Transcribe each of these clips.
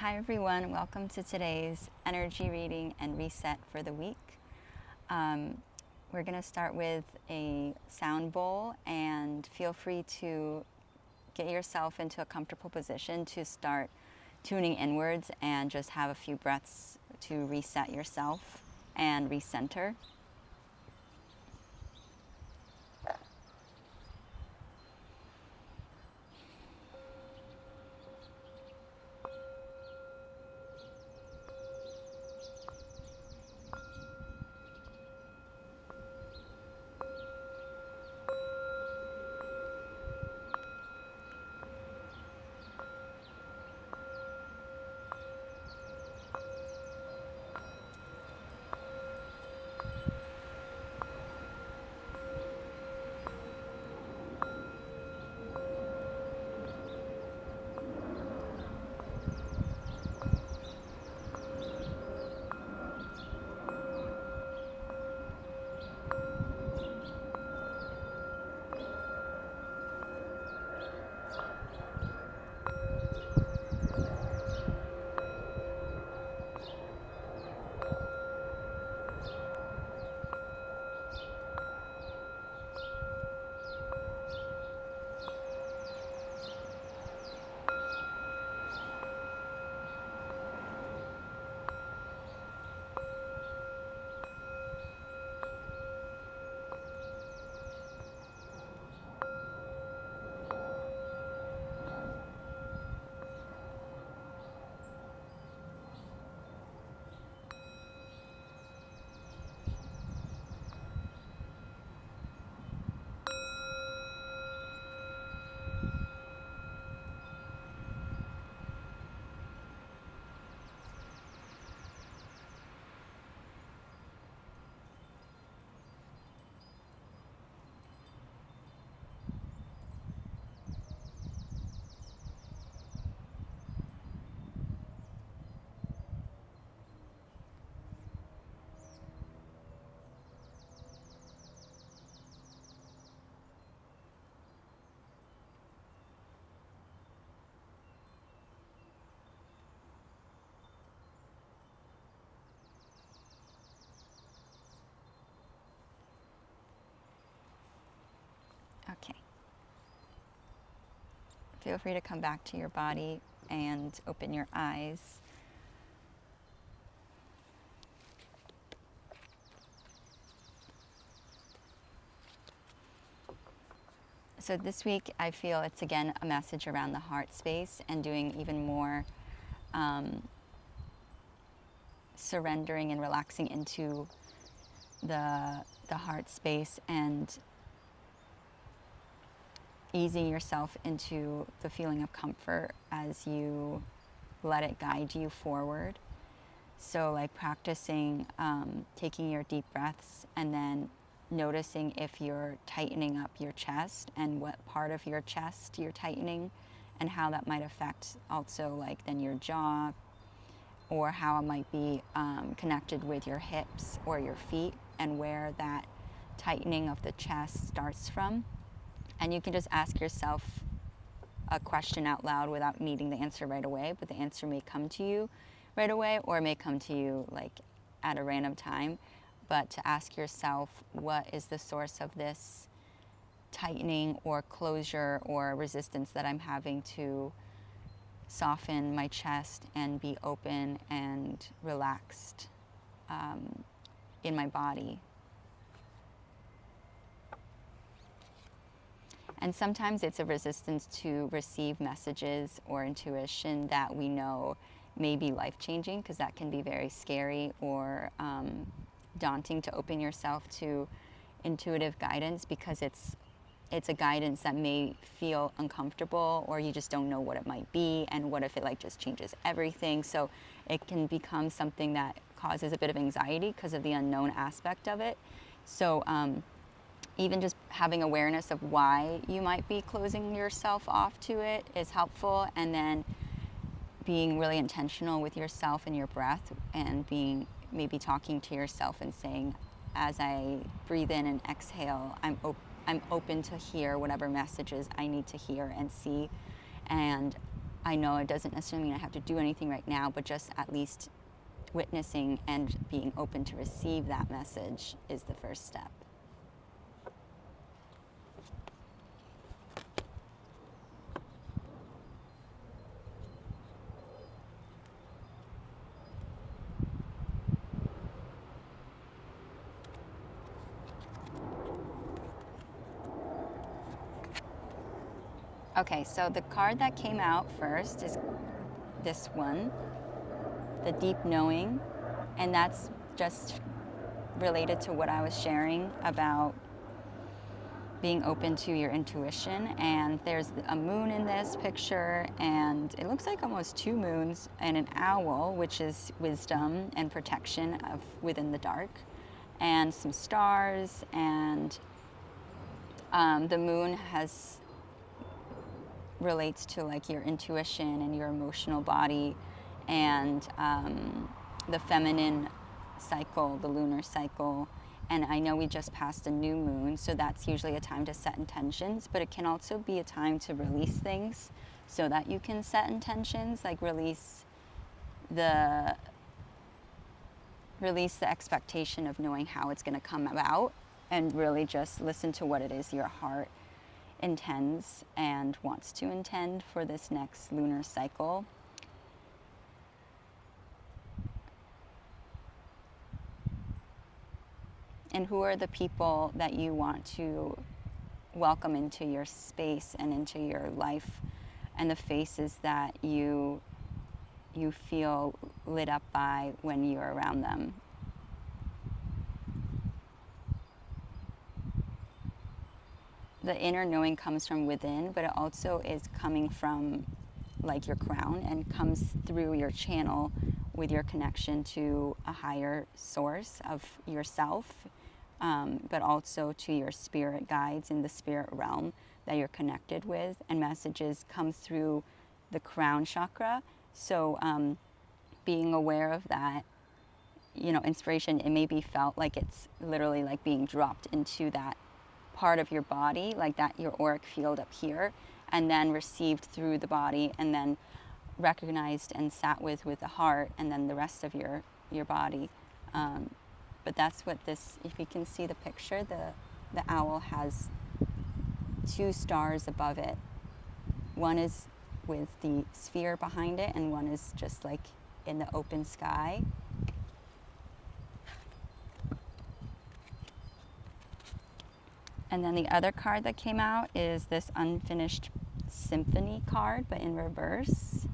Hi everyone, welcome to today's energy reading and reset for the week. We're going to start with a sound bowl, and feel free to get yourself into a comfortable position to start tuning inwards and just have a few breaths to reset yourself and recenter. Okay. Feel free to come back to your body and open your eyes. So this week, I feel it's again a message around the heart space and doing even more surrendering and relaxing into the heart space and easing yourself into the feeling of comfort as you let it guide you forward. So like practicing taking your deep breaths and then noticing if you're tightening up your chest and what part of your chest you're tightening and how that might affect also like then your jaw, or how it might be connected with your hips or your feet and where that tightening of the chest starts from. And you can just ask yourself a question out loud without needing the answer right away, but the answer may come to you right away or it may come to you like at a random time. But to ask yourself, what is the source of this tightening or closure or resistance that I'm having to soften my chest and be open and relaxed in my body. And sometimes it's a resistance to receive messages or intuition that we know may be life-changing, because that can be very scary or daunting to open yourself to intuitive guidance, because it's a guidance that may feel uncomfortable, or you just don't know what it might be, and what if it like just changes everything. So it can become something that causes a bit of anxiety because of the unknown aspect of it. So even just having awareness of why you might be closing yourself off to it is helpful, and then being really intentional with yourself and your breath, and being maybe talking to yourself and saying, as I breathe in and exhale, I'm open to hear whatever messages I need to hear and see, and I know it doesn't necessarily mean I have to do anything right now, but just at least witnessing and being open to receive that message is the first step. Okay, so the card that came out first is this one, the deep knowing, and that's just related to what I was sharing about being open to your intuition. And there's a moon in this picture, and it looks like almost two moons, and an owl, which is wisdom and protection of within the dark, and some stars, and the moon relates to like your intuition and your emotional body, and the feminine cycle, the lunar cycle. And I know we just passed a new moon, so that's usually a time to set intentions, but it can also be a time to release things so that you can set intentions, like release the expectation of knowing how it's going to come about, and really just listen to what it is your heart intends and wants to intend for this next lunar cycle. And who are the people that you want to welcome into your space and into your life, and the faces that you feel lit up by when you're around them. The inner knowing comes from within, but it also is coming from like your crown, and comes through your channel with your connection to a higher source of yourself, but also to your spirit guides in the spirit realm that you're connected with. And messages come through the crown chakra. So being aware of that, inspiration, it may be felt like it's literally like being dropped into that part of your body, like that, your auric field up here, and then received through the body, and then recognized and sat with the heart, and then the rest of your body. But that's what this, if you can see the picture, the owl has two stars above it. One is with the sphere behind it, and one is just like in the open sky. And then the other card that came out is this Unfinished Symphony card, but in reverse.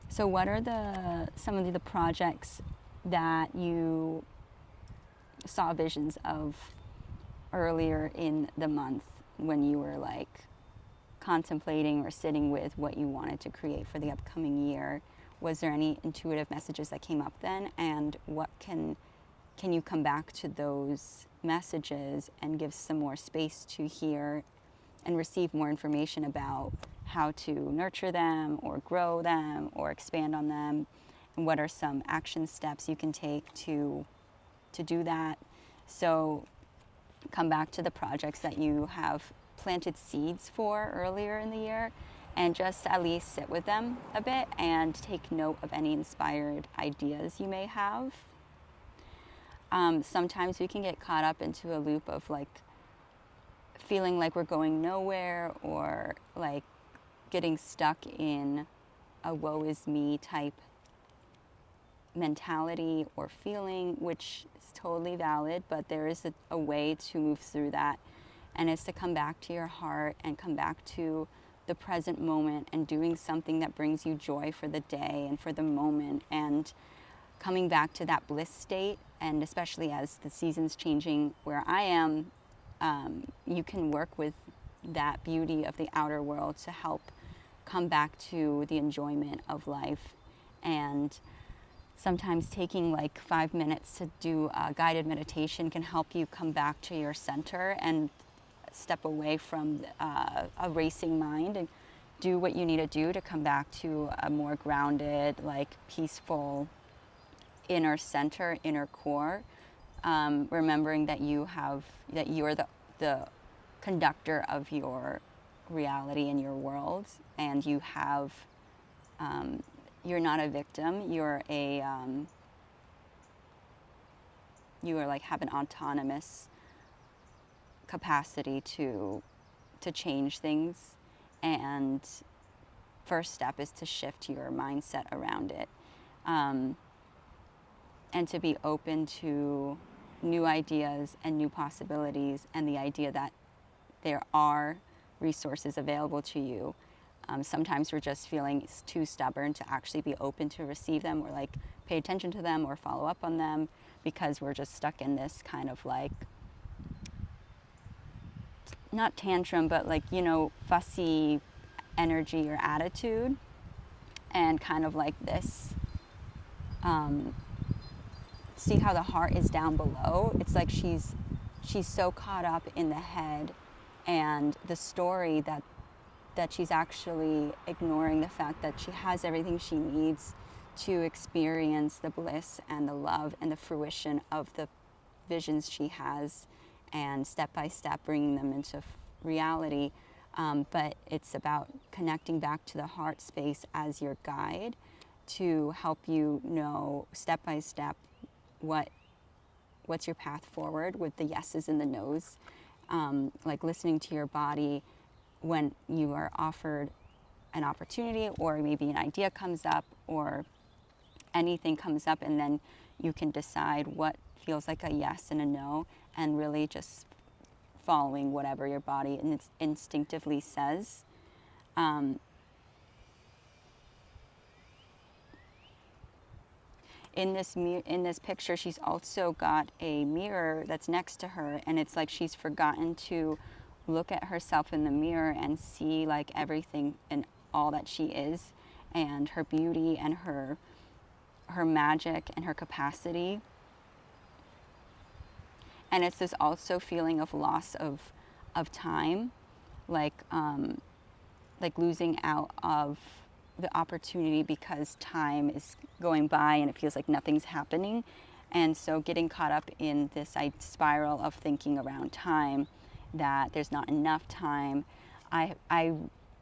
So what are some of the projects that you saw visions of earlier in the month when you were like contemplating or sitting with what you wanted to create for the upcoming year? Was there any intuitive messages that came up then? And what can you come back to those messages and give some more space to hear and receive more information about how to nurture them or grow them or expand on them? And what are some action steps you can take to do that? So come back to the projects that you have planted seeds for earlier in the year, and just at least sit with them a bit and take note of any inspired ideas you may have. Sometimes we can get caught up into a loop of like feeling like we're going nowhere, or like getting stuck in a woe is me type mentality or feeling, which is totally valid, but there is a way to move through that, and it's to come back to your heart and come back to the present moment and doing something that brings you joy for the day and for the moment, and coming back to that bliss state. And especially as the season's changing where I am, you can work with that beauty of the outer world to help come back to the enjoyment of life. And sometimes taking like 5 minutes to do a guided meditation can help you come back to your center and step away from a racing mind, and do what you need to do to come back to a more grounded, like peaceful inner center, inner core, remembering that you're the conductor of your reality in your world, and you have, you're not a victim, you're a, you are like have an autonomous capacity to change things. And first step is to shift your mindset around it, and to be open to new ideas and new possibilities, and the idea that there are resources available to you. Sometimes we're just feeling too stubborn to actually be open to receive them, or like pay attention to them or follow up on them, because we're just stuck in this kind of like, not tantrum, but like, you know, fussy energy or attitude, and kind of like this, see how the heart is down below. It's like she's so caught up in the head and the story that she's actually ignoring the fact that she has everything she needs to experience the bliss and the love and the fruition of the visions she has, and step by step bringing them into reality. But it's about connecting back to the heart space as your guide to help you know step by step what's your path forward, with the yeses and the nos. Like listening to your body when you are offered an opportunity, or maybe an idea comes up, or anything comes up, and then you can decide what feels like a yes and a no, and really just following whatever your body instinctively says. In this picture, she's also got a mirror that's next to her, and it's like she's forgotten to look at herself in the mirror and see like everything and all that she is, and her beauty and her magic and her capacity. And it's this also feeling of loss of time, like losing out of the opportunity because time is going by and it feels like nothing's happening. And so getting caught up in this spiral of thinking around time, that there's not enough time. I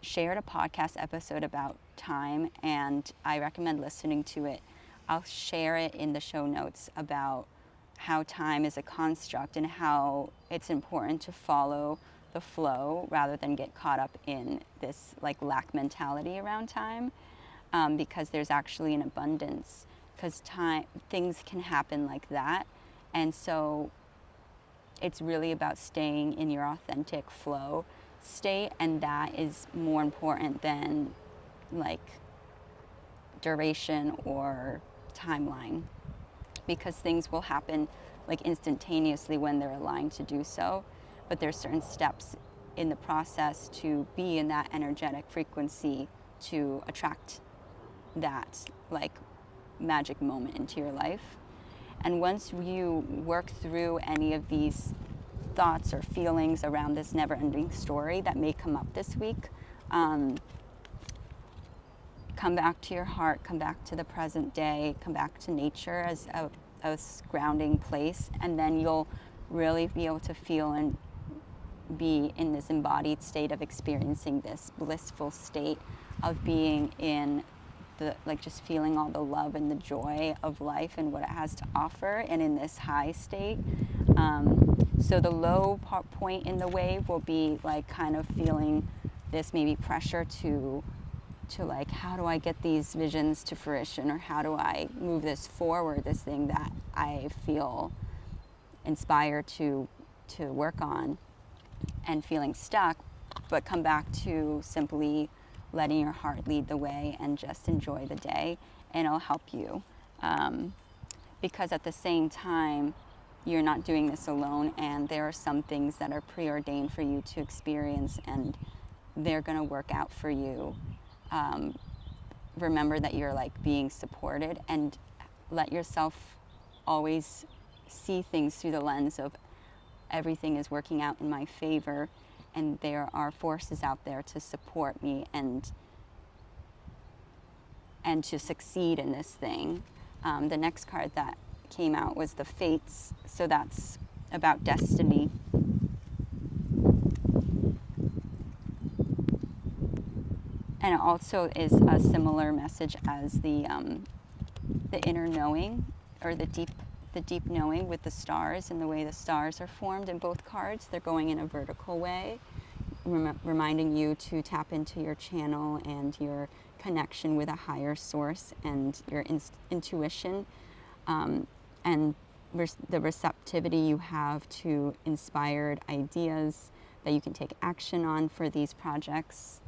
shared a podcast episode about time, and I recommend listening to it. I'll share it in the show notes about how time is a construct and how it's important to follow the flow rather than get caught up in this like lack mentality around time, because there's actually an abundance, because things can happen like that. And so it's really about staying in your authentic flow state, and that is more important than like duration or timeline, because things will happen like instantaneously when they're aligned to do so. But there's certain steps in the process to be in that energetic frequency to attract that like magic moment into your life. And once you work through any of these thoughts or feelings around this never-ending story that may come up this week, come back to your heart, come back to the present day, come back to nature as a grounding place, and then you'll really be able to feel and be in this embodied state of experiencing this blissful state of being in the, like, just feeling all the love and the joy of life and what it has to offer, and in this high state. So the low point in the wave will be like kind of feeling this maybe pressure to like, how do I get these visions to fruition, or how do I move this forward, this thing that I feel inspired to work on, and feeling stuck. But come back to simply letting your heart lead the way and just enjoy the day, and it'll help you, because at the same time you're not doing this alone, and there are some things that are preordained for you to experience, and they're going to work out for you. Remember that you're like being supported, and let yourself always see things through the lens of everything is working out in my favor, and there are forces out there to support me and to succeed in this thing. The next card that came out was the Fates, so that's about destiny. And it also is a similar message as the inner knowing, or the deep knowing with the stars and the way the stars are formed in both cards. They're going in a vertical way, reminding you to tap into your channel and your connection with a higher source and your intuition, and the receptivity you have to inspired ideas that you can take action on for these projects.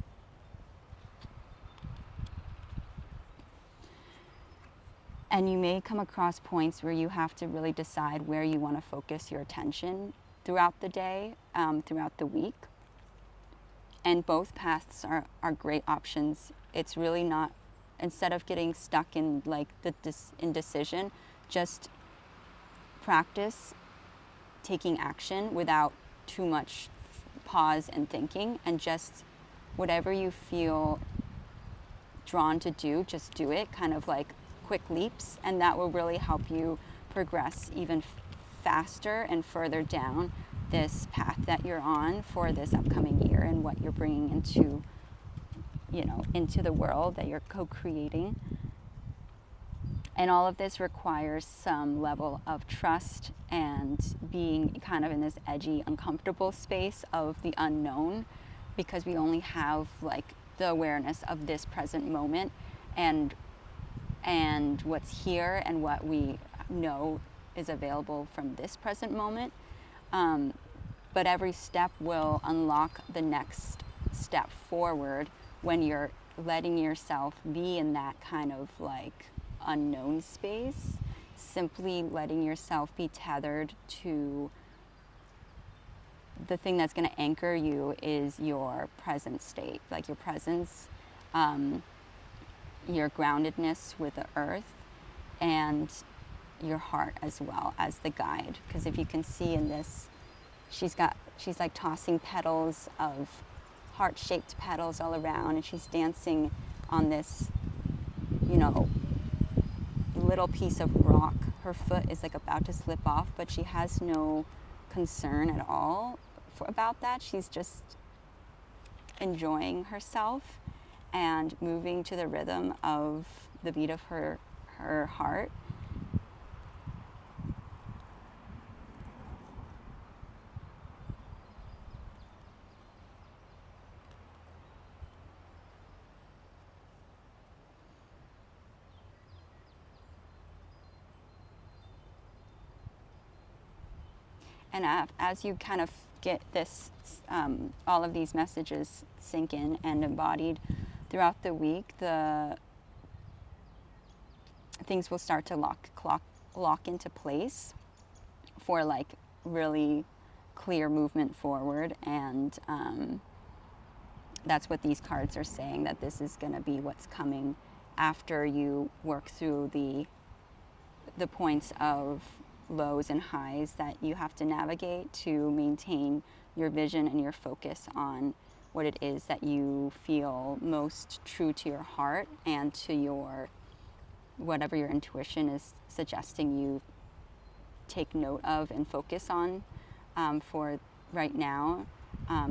And you may come across points where you have to really decide where you want to focus your attention throughout the day, throughout the week. And both paths are great options. It's really not, instead of getting stuck in like the indecision, just practice taking action without too much pause and thinking, and just whatever you feel drawn to do, just do it, kind of like quick leaps, and that will really help you progress even faster and further down this path that you're on for this upcoming year and what you're bringing into, into the world that you're co-creating. And all of this requires some level of trust and being kind of in this edgy, uncomfortable space of the unknown, because we only have like the awareness of this present moment and what's here and what we know is available from this present moment. But every step will unlock the next step forward when you're letting yourself be in that kind of like unknown space, simply letting yourself be tethered to the thing that's going to anchor you is your present state, like your presence, your groundedness with the earth, and your heart as well as the guide. Because if you can see in this, she's like tossing petals of heart-shaped petals all around, and she's dancing on this, little piece of rock. Her foot is like about to slip off, but she has no concern at all about that. She's just enjoying herself and moving to the rhythm of the beat of her heart. And as you kind of get this, all of these messages sink in and embodied throughout the week, the things will start to lock into place for like really clear movement forward. And that's what these cards are saying, that this is going to be what's coming after you work through the points of lows and highs that you have to navigate to maintain your vision and your focus on what it is that you feel most true to your heart and to your whatever your intuition is suggesting you take note of and focus on for right now.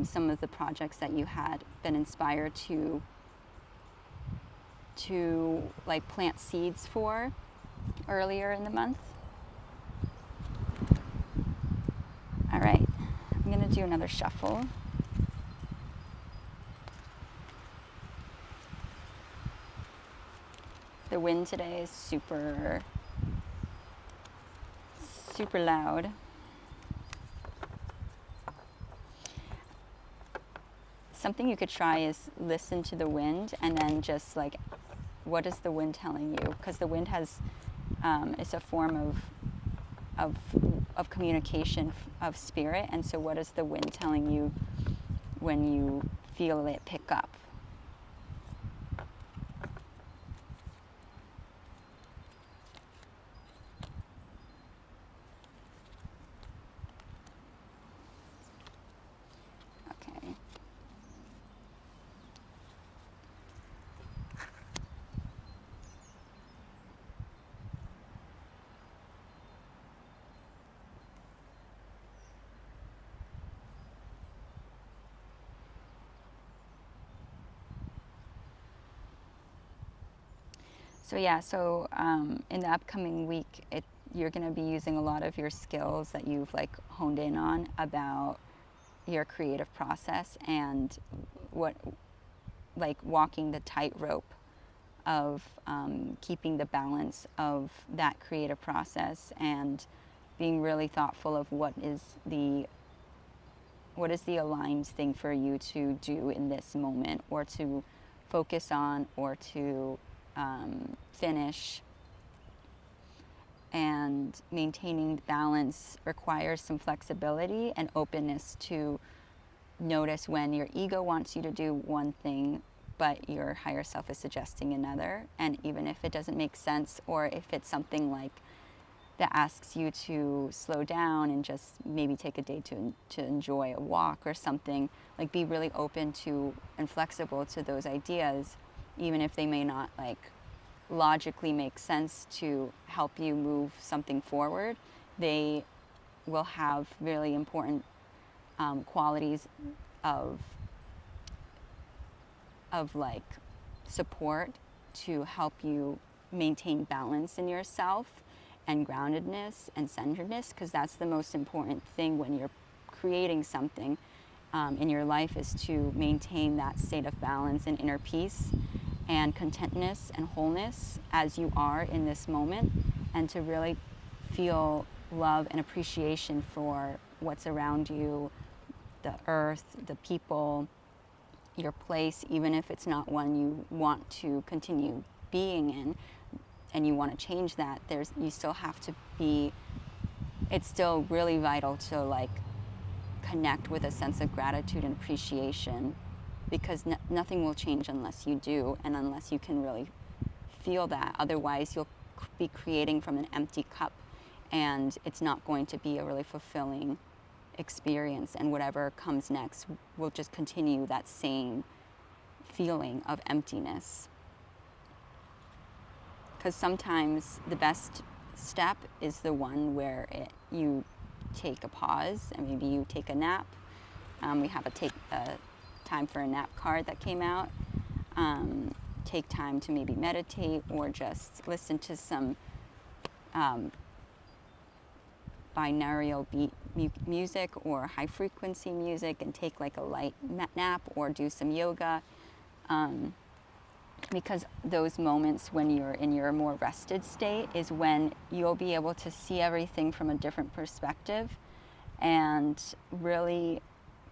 Some of the projects that you had been inspired to like plant seeds for earlier in the month. All right, I'm going to do another shuffle. The wind today is super loud. Something you could try is listen to the wind and then just like, what is the wind telling you? Because the wind has, it's a form of communication of spirit. And so what is the wind telling you when you feel it pick up? Okay. In the upcoming week, you're going to be using a lot of your skills that you've like honed in on about your creative process and what, like walking the tightrope of keeping the balance of that creative process and being really thoughtful of what is the aligned thing for you to do in this moment, or to focus on, or to finish. And maintaining balance requires some flexibility and openness to notice when your ego wants you to do one thing but your higher self is suggesting another. And even if it doesn't make sense, or if it's something like that asks you to slow down and just maybe take a day to enjoy a walk or something, like be really open to and flexible to those ideas, even if they may not like logically make sense to help you move something forward. They will have really important qualities of like support to help you maintain balance in yourself and groundedness and centeredness, because that's the most important thing when you're creating something in your life, is to maintain that state of balance and inner peace and contentness and wholeness as you are in this moment, and to really feel love and appreciation for what's around you, the earth, the people, your place, even if it's not one you want to continue being in and you want to change that. You still have to be, it's still really vital to like connect with a sense of gratitude and appreciation, because nothing will change unless you do, and unless you can really feel that. Otherwise you'll be creating from an empty cup, and it's not going to be a really fulfilling experience, and whatever comes next will just continue that same feeling of emptiness. Because sometimes the best step is the one where you take a pause and maybe you take a nap. We have a time for a nap card that came out. Take time to maybe meditate, or just listen to some binaural beat music or high frequency music, and take like a light nap, or do some yoga, because those moments when you're in your more rested state is when you'll be able to see everything from a different perspective and really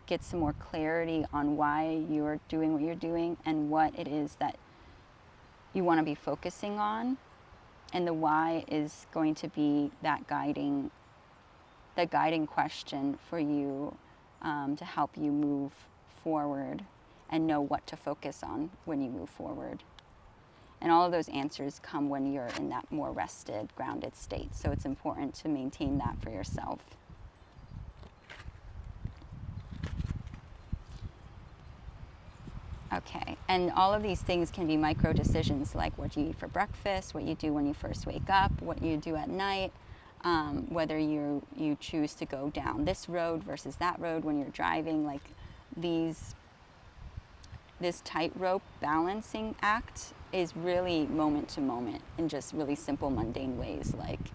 get some more clarity on why you're doing what you're doing and what it is that you want to be focusing on. And the why is going to be that guiding question for you, to help you move forward and know what to focus on when you move forward. And all of those answers come when you're in that more rested, grounded state. So it's important to maintain that for yourself. Okay, and all of these things can be micro decisions, like what you eat for breakfast, what you do when you first wake up, what you do at night, whether you choose to go down this road versus that road when you're driving. Like this tightrope balancing act is really moment to moment in just really simple, mundane ways. Like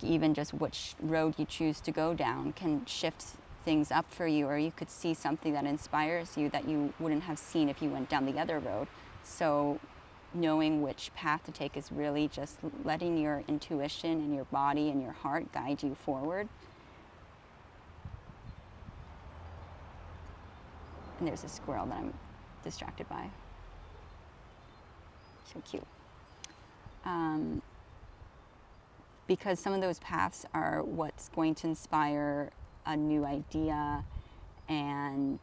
even just which road you choose to go down can shift things up for you, or you could see something that inspires you that you wouldn't have seen if you went down the other road. So knowing which path to take is really just letting your intuition and your body and your heart guide you forward. And there's a squirrel that I'm distracted by. So cute. Because some of those paths are what's going to inspire a new idea and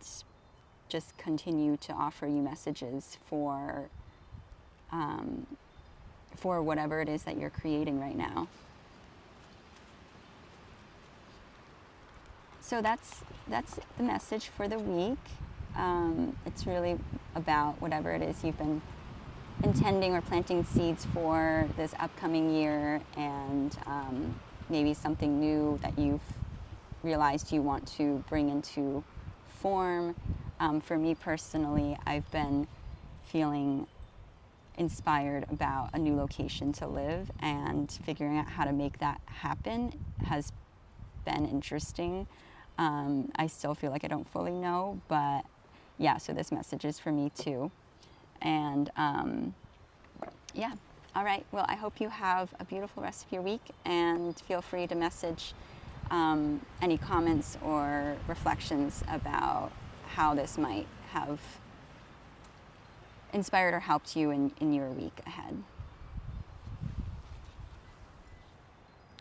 just continue to offer you messages for whatever it is that you're creating right now. So that's the message for the week. It's really about whatever it is you've been intending or planting seeds for this upcoming year, and maybe something new that you've realized you want to bring into form. For me personally, I've been feeling inspired about a new location to live, and figuring out how to make that happen has been interesting. I still feel like I don't fully know, but yeah, so this message is for me too. And yeah, all right. Well, I hope you have a beautiful rest of your week, and feel free to message any comments or reflections about how this might have inspired or helped you in your week ahead.